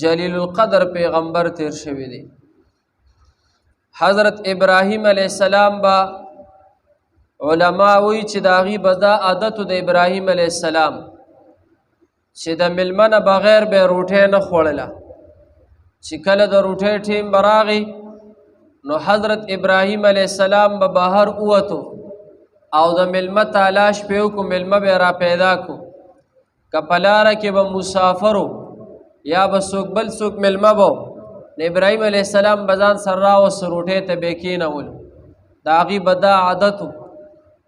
جلیل القدر پیغمبر تیر شوی دی. حضرت ابراهیم علیہ السلام با علماء وی چې داغي بدا عادت د ابراهیم علیہ السلام چې د ملمنه بغیر به روټه نه خوړله. چې کله د روټه ټیم براغي نو حضرت ابراهیم علیہ السلام به بهر اوتو او د ملمه تلاش پیو کو ملمه به را پیدا کو. کپلاره کې به مسافرو یا به څوک بل څوک ملمه بو ابراهیم علیہ السلام بزان سر را و سروټه ته بیکینول داغي بدا عادتو.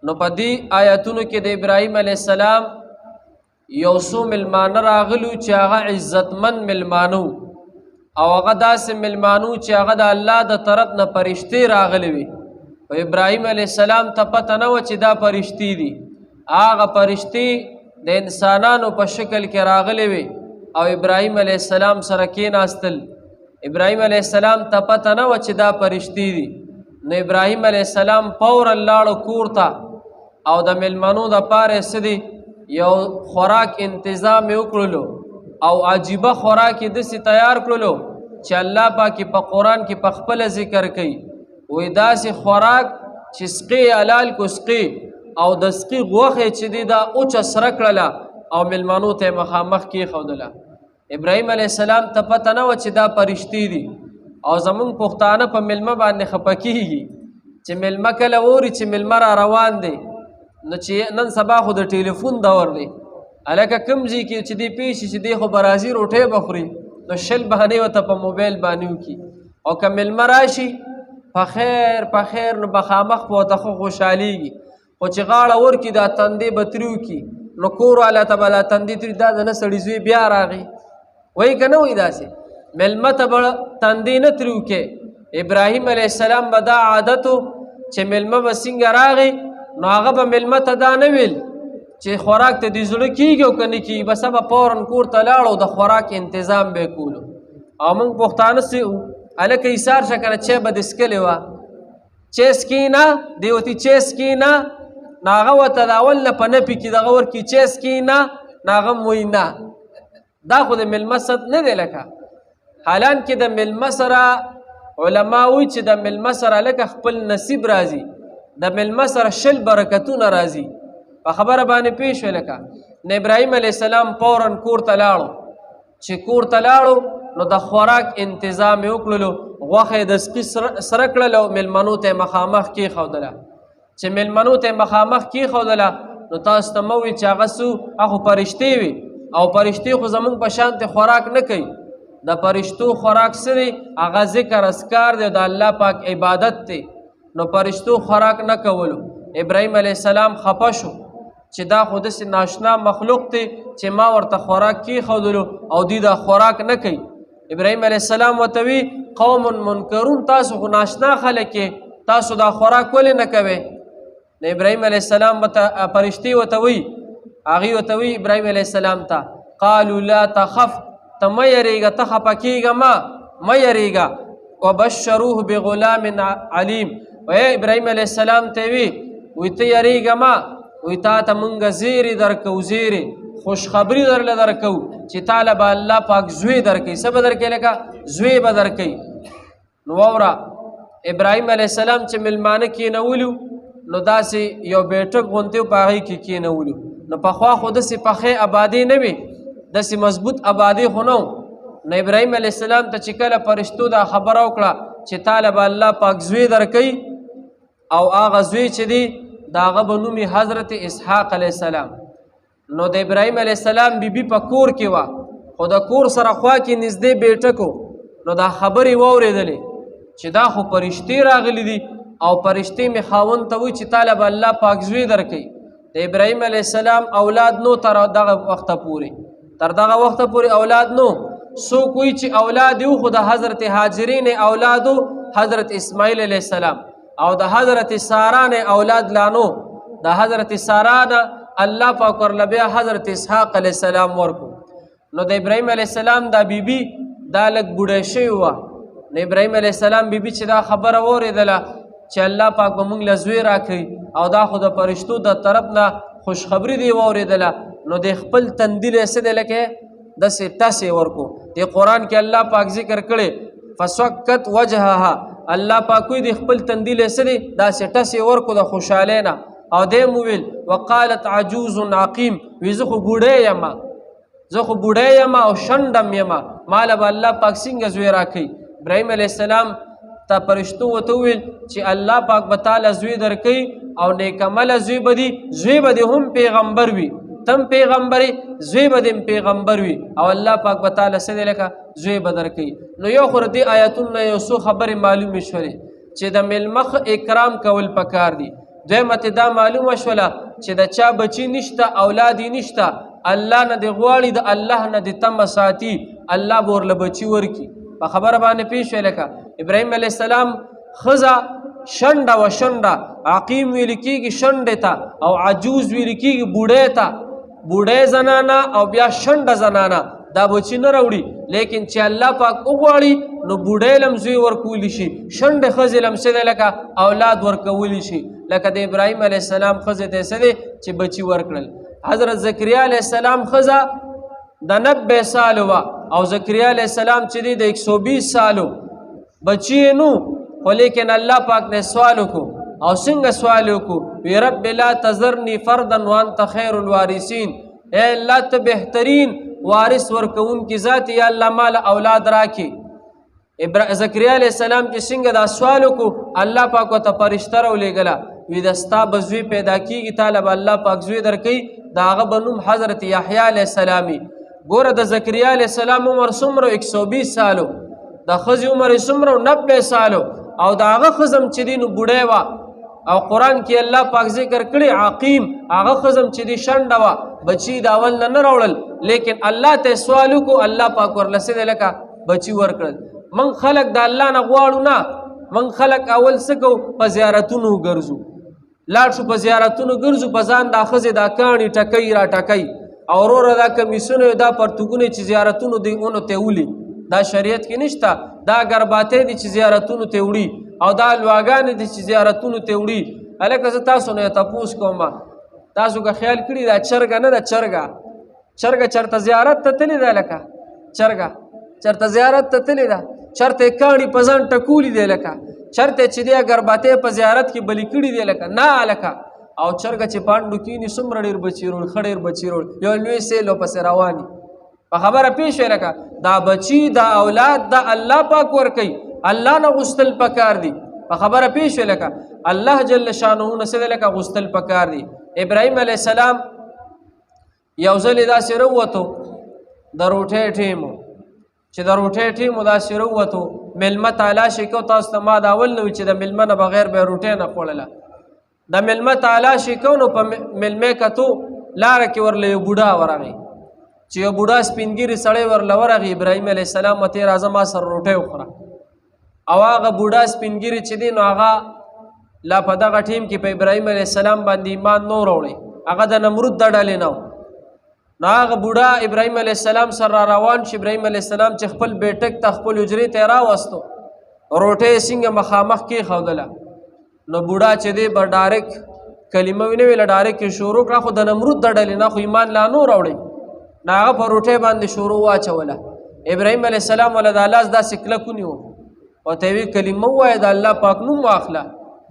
نو په دې آیاتونو کې د ابراهیم علیہ السلام یو څو ملمانه راغلو چې هغه عزتمن ملمانو او هغه داسې ملمانو چې هغه د الله د طرف نه فرشتي راغلي وي. او ابراهیم علیہ السلام ته پته نه و چې دا فرشتي دي. هغه فرشتي د انسانانو په شکل کې راغلي وي او ابراهیم علیہ السلام سره کېناستل. ابراهیم علیہ السلام ته پته نه و چې دا فرشتي دي. نو ابراهیم علیہ السلام فورا لاړو کور ته او د ملمنو د پاره سدي یو خوراک انتظام وکړلو او عجیبه خوراک دسی تیار کړلو چې الله پاک په قران کې په خپل ذکر کوي. وې داسې خوراک چې سقي حلال کو سقي او د سقي غوخه چې دی دا اوچ سره کړله او ملمنو ته مخامخ کې خودله. ابراهیم علیہ السلام ته پته نه و چې دا فرشتي دي او زمون پښتانه په ملمه باندې خپکیږي چې ملمه کله ووري چې ملمه را روان دي. نو چې نن سبا خو د ټلیفون دور دی الکه کوم ځای کې چې دی پیش چې دی خو برازي روټه بخوري نو شل بهانه وته په موبایل باندې وکي او کمل مراشي په خیر نو بخامخ په ته خوشحاليږي خو چې غاړه ور کې دا تندې بتریو کی نو کور والا تبلا تندې تری دا نه سړی زوی بیا راغی وای کنه وای داسې ملمت بل تندې نه تریو کې. ابراهیم علیہ السلام بدا عادتو چې ملمه بسنګ راغی نو هغه به ملمه ته دا نه ویل چې خوراک ته دې زړه کېږي او که نه کېږي بس به فورا کور ته لاړو د خوراک انتظام به یې کولو. او موږ پښتانه سې وو هلکه ایسار شه که نه چای به دې څښلې وه چای څکې نه دې ورته چای څکې نه نو هغه ورته د اول نه په نفي کې دغه ورکړي چای څکې نه نو هغه هم وایي نه. دا خو د ملمه ست نه دی لکه حالان کې د ملمه سره علما وایي چې د ملمه سره لکه خپل نصیب راځي د ملمه سره شل برکتونه راځي. په خبره باندې پیش ولکه نو ابراهیم علیہ السلام فورا کور ته لاړو. چې کور ته لاړو نو د خوراک انتظام یې وکړلو غوښه د سقي سره کړله او ملمنو ته مخامخ کېښودله. چې ملمنو ته مخامخ کېښودله نو تاسو ته مه وي چې هغه څو هغه فرشتې وي او فرشتې خو زمونږ په شانتې خوراک نه کوي. د فرشتو خوراک څه دی هغه ذکر اذکار دی د الله پاک عبادت دی. نو فرشتو خوراک نه کولو. ابراهیم علیہ السلام خفه شو چې دا خو داسې ناشنا مخلوق دی چې ما ورته خوراک کېښودلو او دوی دا خوراک نه کوي. ابراهیم علیہ السلام ورته وی قوم منکرون تاسو خو ناشنا خلک یې تاسو دا خوراک ولې نه کوئ. نو ابراهیم علیہ السلام فرشتې ورته وی هغې ورته وی ابراهیم علیہ السلام ته قالو لا تخف ته مه یریږه ته خفه کېږه مه یریږه وبشروه بغلام علیم. وی ابراهیم علیہ السلام ته وی وی ته یریږه ما وی تا ته مونږ زیری درکو زیری خوشخبری درله درکو چې تاله به الله پاک زوی درکوي. څه به درکوي لکه زوی به درکوي. نو واوره ابراهیم علیہ السلام چې ملمانه کېنولو نو داسې یو بیټک غونتی په هغې کې کېنولو. نو پخوا خو داسې پخې آبادي نه وي داسې مضبوط آبادي خو نه نو ابراهیم علیہ السلام ته چې کله فرشتو دا خبره وکړه چې تاله به الله پاک زوی درکوي او هغه زوی چې دی دا هغه به نومي حضرت اسحاق علیہ السلام. نو د ابراهیم علیہ السلام بیبي په کور کې وه خو د کور سره خوا کې نږدې بیټکو. نو دا خبرې واورېدلې چې دا خو فرشتې راغلي دي او فرشتې مې خاوند ته وایي چې تاله به الله پاک زوی درکوي. د ابراهیم علیہ السلام اولاد نو تر دغه وخته پورې اولاد نو. څوک وایي چې اولاد یو خو د حضرت هاجرې نه اولادو حضرت اسماعیل علیہ السلام او د حضرت سارا نه اولاد لانو. د حضرت سارا نه الله پاک ورله بیا حضرت اسحاق علیہ السلام ورکو. نو د ابراهیم علیہ السلام دا بیبي دا لږ بوډه شوې وه. نو ابراهیم علیہ السلام بیبي چې دا خبره واورېدله چې الله پاک به موږ له زوی راکوي او دا خو د فرشتو د طرف نه خوشخبري دی واورېدله نو د خپل تندي له څه دی لکه داسې ټسې ورکو دی قرآن کې الله پاک ذکر کړي فسوکت وجهها الله پاک وی د خپل تندي له سره دا سټه ورکو د خوشاله نه او دې مویل وقالت عجوز عقیم وی زه خو بوډه یم او شندم یم مال به الله پاک څنګه زوی راکړي ابراهیم علیه السلام ته فرشتو ورته وویل چې الله پاک به تعالی زوی درکوي او نیکعمله زوی به دي هم پیغمبر وي تم پیغمبري زوی به دې پیغمبر وي او الله پاک به تعالی څه دی لکه زوی به درکوي نو یو خو دې آیتونو یو څو خبرې معلومې شولې چې د میلمخ اکرام کول پکار دي دویمه دا معلومه شوله چې د چا بچي نشته اولادي نشته الله نه دی غواړي د الله نه دی تمه ساتي الله به ورله بچي ورکي په خبره باندې پیښ وی لکه ابراهیم علیه السلام ښځه شنډه و شنډه عقیم ویل کېږي شنډې ته او عجوز ویل کېږي بوډۍ ته بوډۍ زنانه او بیا شنډه زنانه دا بچي نه راوړي لیکن چې الله پاک وغواړي نو بوډۍ لم زوی ورکولی شي شنډې ښځې لم څه دی لکه اولاد ورکولی شي لکه د ابراهیم علیه السلام ښځې ته څه دی چې بچي ورکړل حضرت زکریا علیه السلام ښځه د 90 سالو وه او زکریا علیه السلام چې دی د 120 سالو بچی نو خو لیکن الله پاک نے سوال وکړو او څنګه سوال وکړو وی رب لا تذرنی فردا وانت خیر الوارثین اے الله ته بهترین وارث ورکوونکی ذات یا الله مال اولاد راکې زکریا علیه السلام چې څنګه دا سوال وکړو الله پاک ورته فرشته راولېږله وی د ستا به زوی پیدا کېږي تاله به الله پاک زوی درکوي د هغه به نوم حضرت یحیی علیه السلامي ګوره د زکریا علیه السلام عمر څومره 120 سالو د ښځې عمر څومره 90 سالو او د هغه ښځم چې دی نو بوډۍ وه او قرآن کې الله پاک ذکر کړي عقیم هغه ښځم چې دی شنډه وه بچي د اول نه راوړل لیکن الله ته سوال وکړو الله پاک ورله څه دی لکه بچي ورکړل موږ خلک د الله نه غواړو نه موږ خلک اول څه کوو په زیارتونو ګرځو لاړ شو په زیارتونو ګرځو په ځان دا ښځې دا کاڼي ټکوي را ټکوي او وروره دا کمیسونه دا پرتګونه چې زیارتونو دی اونو ته ولي دا شریعت کې نشته دا ګرباتې دي چې زیارتونو ته وړي او دا لواګانې دي چې زیارتونو ته وړي هلکه زه تاسو نه تپوس کوم تاسو که خیال کړي دا چرګه نه ده چرګه چېرته زیارت ته تللې ده لکه چرګه چېرته زیارت ته تللې ده چېرته یې کاڼي په ځان ټکولي دی لکه چېرته چې دی ګرباتې په زیارت کې بلي کړي دی لکه نه هلکه او چرګه چې پانډو کینی څومره ډېر بچي روړ ښه ډېر بچي روړ یو لوی سیلو پسې رواني په خبره پیښ وی لکه دا بچي دا اولاد دا الله پاک ورکوي الله نه غوښتل پکار دي په خبره پیښ وی لکه الله جل شانه نه څه دی لکه غوښتل پکار دي ابراهیم علیه السلام یو ځل یې داسې راووتو د روټۍ ټیم چې د روټۍ ټیم داسې راووتو میلمه تالاشي کو تاسو ته ما دا اول نه وي چې د میلمه نه بغیر به یې روټۍ نه خوړله د میلمه تالاشي کو نو په میلمې کتو لاره کې ورله یو بوډا ورغی چې یو بوډا سپین ږیري سړی ورله ورغی ابراهیم علیه السلام ورته یې راځه ما سره روټۍ وخوره او هغه بوډا سپین ږیري چې دی نو هغه لا په دغه ټیم کې په ابراهیم علیه السلام باندې ایمان نه راوړی هغه د نمرود د ډلې نه نو هغه بوډا ابراهیم علیه السلام سره روان شي ابراهیم علیه السلام چې خپل بیټک ته خپل حجرې ته یې راوستو روټۍ یې څنګه مخامخ کېښودله نو بوډا چې دی به ډایرک کلمه وي نه ویله ډایرک یې شروع کړه خو د نمرود د ډلې نه خو ایمان لا نو راوړی نو هغه په روټۍ باندې شروع واچوله ابراهیم علیه السلام وله د لاس داسې کلک ونیو ورته یې وی کلمه ووایه د الله پاک نوم واخله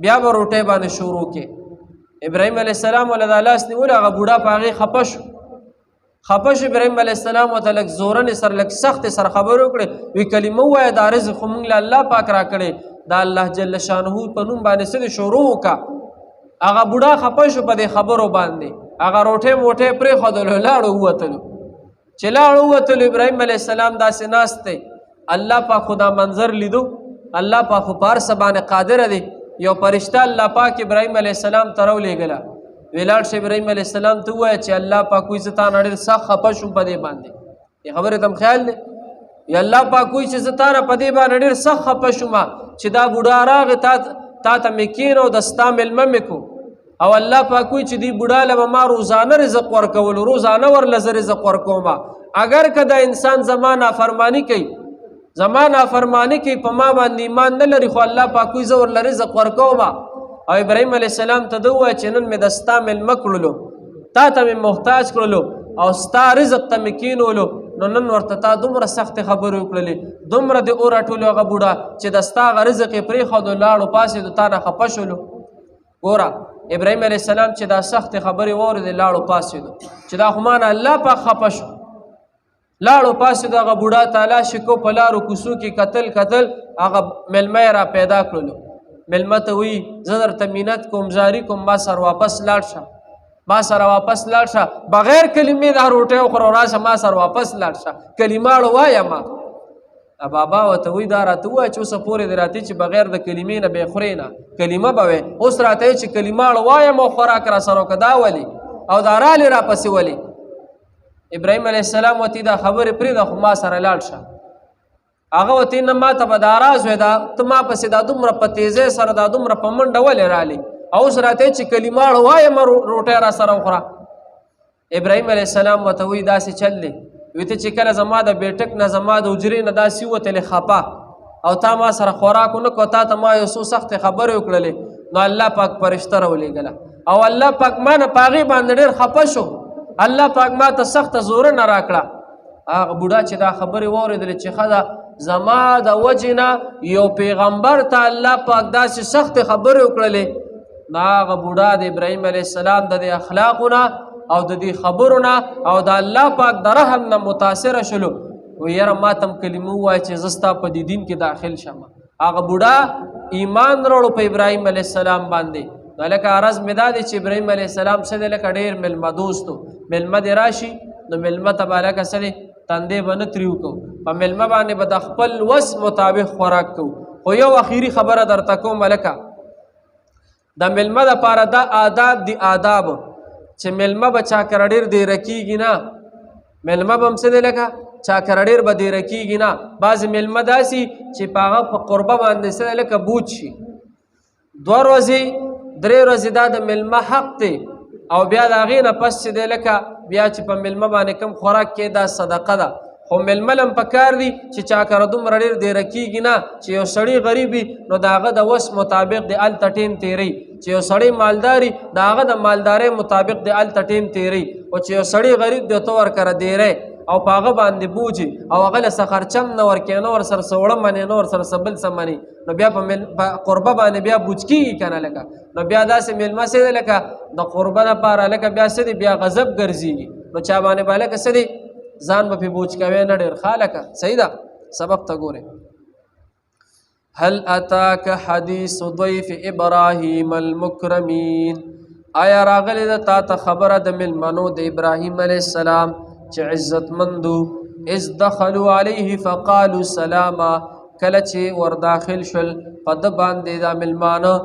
بیا به روټۍ باندې شروع کې ابراهیم علیه السلام وله د لاس نیولې هغه بوډا په هغې خفه شو ابراهیم علیه السلام ورته لږ زورنې سره لږ سختې سره خبرې وکړې وی کلمه ووایه دا رزق خو موږ له الله پاک راکړی دا الله جل شانه په نوم باندې څه شروع وکړه هغه بوډا خفه شو په دې خبرو باندې هغه روټۍ موټۍ پرېښودلو لاړو ووتلو چې لاړو ووتلو ابراهیم علیه السلام داسې ناست دی الله پاک خو دا منظر لیدو الله پاک خو په هر څه باندې قادره دی یو فرشته الله پاک ابراهیم علیه السلام ته راولېږله وی لاړ شه ابراهیم علیه السلام ته ووایه چې الله پاک وایي زه تا نه ډېر سخت خفه شوم په دې باندې دې خبرې ته خیال دی یا الله پاک وایي چې زه تا نه په دې باندې ډېر سخت خفه شوم چې دا بوډا راغی تا ته مې کېنو د ستا میلمه مې کو او الله پاک وایي چې دې بوډا له به ما روزانه رزق ورکولو روزانه ورله زه رزق ورکوم اگر که دا انسان زما نافرماني کوي په ما باندې ایمان نه لري خو الله پاک وایي زه ورله رزق ورکوم او ابراهیم علیه السلام ته ده ووایه چې نن مې د ستا میلمه کړلو تا ته مې محتاج کړلو او ستا رزق ته مې کینولو نو نن ورته تا دومره سختې خبرې وکړلې دومره دې وراټولو هغه بوډا چې د ستا هغه رزق یې پرېښودو لاړو پاسېدو تا نه خفه شولو ګوره ابراهیم علیه السلام چې دا سختې خبرې واورېدې لاړو پاسېدو چې دا خو ما نه الله پاک خفه شو لاړو پاسېدو هغه بوډا تالاشې کو په لارو کوڅو کې کتل هغه میلمه یې را پیدا کړلو میلمه ته وایي زه درته منت کوم زاري کوم ما سره واپس لاړ شه بغیر کلمې دا روټۍ وخوره راشه ما سره واپس لاړ شه کلماړو وایه ما بابا ورته وایي دا راته ووایه چې اوسه پورې دې راته چې بغیر د کلمې نه بې خورې نه کلمه به وې اوس راته یې چې کلماړو وایم او خوراک را سره وکړه دا ولې او دا رالې راپسې ولې ابراهیم علیه السلام ورته دا خبرې پرېږده خو ما سره لاړ شه هغه ورته نه ما ته به دا راز وی دا ته ما پسې دا دومره په تیزۍ سره دا دومره په منډه ولې رالې او اوس راته چې کلماړو وایم روټۍ را سره وخوره ابراهیم علیه السلام ورته وایي داسې چل دی وی ته چې کله زما د بیټک نه زما د حجرې نه داسې ووتلې خپه او تا ما سره خوراک ونه کړو تا ته ما یو څو سختې خبرې وکړلې نو الله پاک فرشته راولېږله او الله پاک ما نه په هغې باندې ډېر خفه شو الله پاک ما ته سخته زورنه راکړه هغه بوډا چې دا خبرې واورېدلې چې ښه ده زما د وجې نه یو پیغمبر ته الله پاک داسې سختې خبرې وکړلې نو هغه بوډا د ابراهیم علیه السلام د دې اخلاقو نه او د دې خبرو نه او د الله پاک د رحم نه متاثره شلو و یاره ما ته هم کلمه ووایه چې زه ستا په دې دین کې داخل شم هغه بوډا ایمان راوړو په ابراهیم علیه السلام باندې نو لکه عرض مې دا دی چې ابراهیم علیه السلام څه دی لکه ډېر میلمه دوست و میلمه دې راشي نو میلمه ته به لکه څه دی تندې به نه تریو کوو په میلمه باندې به د خپل وس مطابق خوراک کوو خو یو اخیري خبره درته کوم هلکه د میلمه دپاره دا آداب دي آداب چې میلمه به چا کره ډېر دیره کېږي نه میلمه به هم څه دی لکه چا کره ډېر به دیره کېږي نه بعضې میلمه داسې چې په هغه په قربه باندې څه دی لکه بوج شي 2 ورځې 3 ورځې دا د میلمه حق دی او بیا د هغې نه پس چې دی لکه بیا چې په میلمه باندې کم خوراک کې دا صدقه ده خو میلمه لم پکار دي چې چا کره دومره ډېر دیره کېږي نه چې یو سړی غریب وي نو د هغه د وس مطابق د هلته ټیم تېروي چې یو سړی مالداري د هغه د مالدارۍ مطابق د هلته ټیم تېروي او چې یو سړی غریب دی ته ورکره دیری او په هغه باندې بوجي او هغه له څه خرچه هم نه ورکوي نه ورسره څه وړه منې نه ورسره څه بل څه منې نو بیا په قربه باندې بیا بوج کېږي که نه لکه نو بیا داسې میلمه څه دی لکه د قربه دپاره لکه بیا څه دی بیا غضب ګرځېږي نو چا باندې به لکه څه دی ځان به پې بوج کوی نه ډېر ښه لکه صحیح ده سبق ته ګورئ هل اتاک حدیث ضیف ابراهیم المکرمین آیا راغلی ده تا ته خبره د میلمنو د ابراهیم علیه السلام چې عزتمندو اذ دخلوا علیه فقالوا سلاما کله چې ورداخل شول په ده باندې دا میلمانه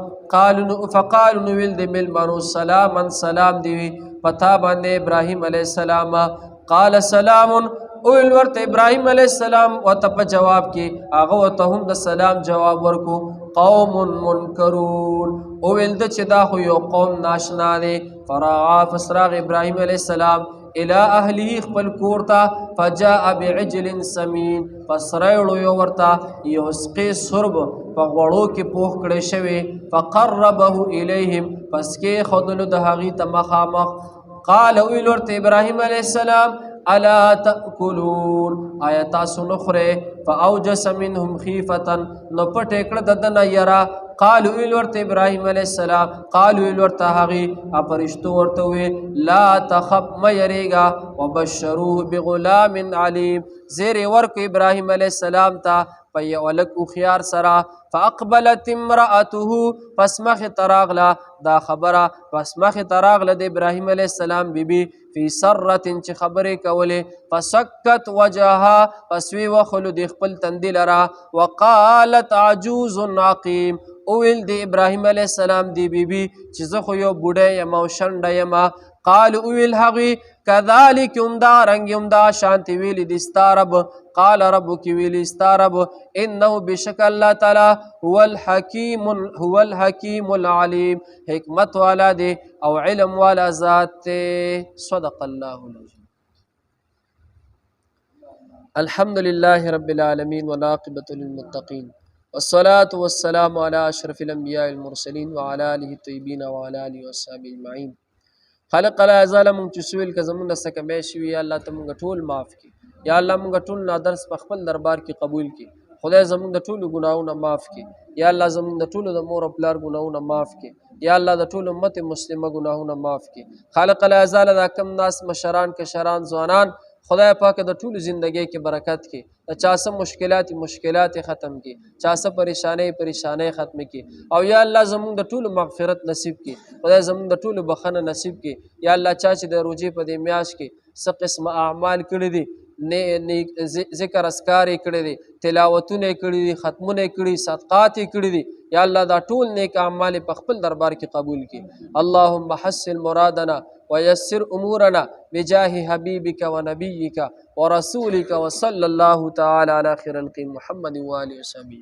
فقالوا نو ویل د میلمنو سلاما سلام دی وي په تا باندې ابراهیم علیه السلام قال سلام اویل ورته ابراهیم علیه السلام ورته په جواب کې هغه ورته هم د سلام جواب ورکو قوم منکرون اویل د چې دا خو یو قوم ناشنا دی فرعا فسراغ ابراهیم علیه السلام الى اهله خپل کور ته فجاء بعجل سمین پس راوړو یو ورته یو سقی سرب په غوړو کې پوخ کړی شوی فقربه الیهم پس کې ښودلو د هغې ته مخامخ قال ویل ورته ابراهیم علیه السلام الا تاکلون آیا تاسو نه خورئ فاوجس منهم خیفة نو پټ یې کړه د ده نه یره قالو ویل ورته ابراهیم علیه السلام قالو ویل ورته هغې فرشتو ورته وویل لا تخف مه یریږه وبشروه بغلام علیم زیرې ورکو ابراهیم علیه السلام ته په یو هلک هوښیار سره فاقبلت امرأته پس مخې ته راغله دا خبره پس مخې ته راغله د ابراهیم علیه السلام بیبي فی سرة چې خبرې کولې فسکت وجهها پس وی وخلو د خپل تندي لره وقالت عجوز عقیم اویل د ابراهیم علیه السلام دی بیبي چې زه خو یو بوډی یم او شنډه یم قال اویل هغوی کذلک همدا رنګ همدا شانتې ویلي دي ستا رب قال ربک ویلي ستا رب انه بشک الله تعالی هو الحکیم العلیم حکمت والا دی او علم والا ذات دی صدق الله العظیم الحمد لله رب العالمین والعاقبة للمتقین والصلاة والسلام على اشرف الانبیاء المرسلین وعلى آله الطیبین وعلى آله وصحبه اجمعین خالق العزال مونږ چې سویل که زمونږ نه څه کمی شوي یا الله ته مونږ ټول معاف کړي یا الله مونږ ټول نه درس په خپل دربار کې قبول کړي خدای زمونږ د ټولو ګناهونه معاف کړي یا الله زمونږ د ټولو د مور او پلار ګناهونه معاف کړي یا الله د ټول امت مسلمه ګناهونه معاف کړي خالق العزال دا کم ناس مشران کشران ځوانان خدای پاک د ټولو زندګۍ کې برکت کړي د چا څه مشکلات ختم کړي چا څه پریشانۍ ختم کړي او یا الله زمونږ د ټولو مغفرت نصیب کړي خدای زمونږ د ټولو بخښنه نصیب کړي یا الله چا چې د روژې په دې میاشت کې څه قسمه اعمال کړي دي ذکر اسکار یې کړي دي تلاوتونه یې کړي دي ختمونه یې کړي صدقات یې کړي دي یا الله دا ټول نیک اعمال په خپل دربار کې قبول کړي اللهم حسن مرادنا ويسر امورنا بجاه حبيبك ونبيك ورسولك وصلى الله تعالى على خير الخلق محمد وآله وصحبه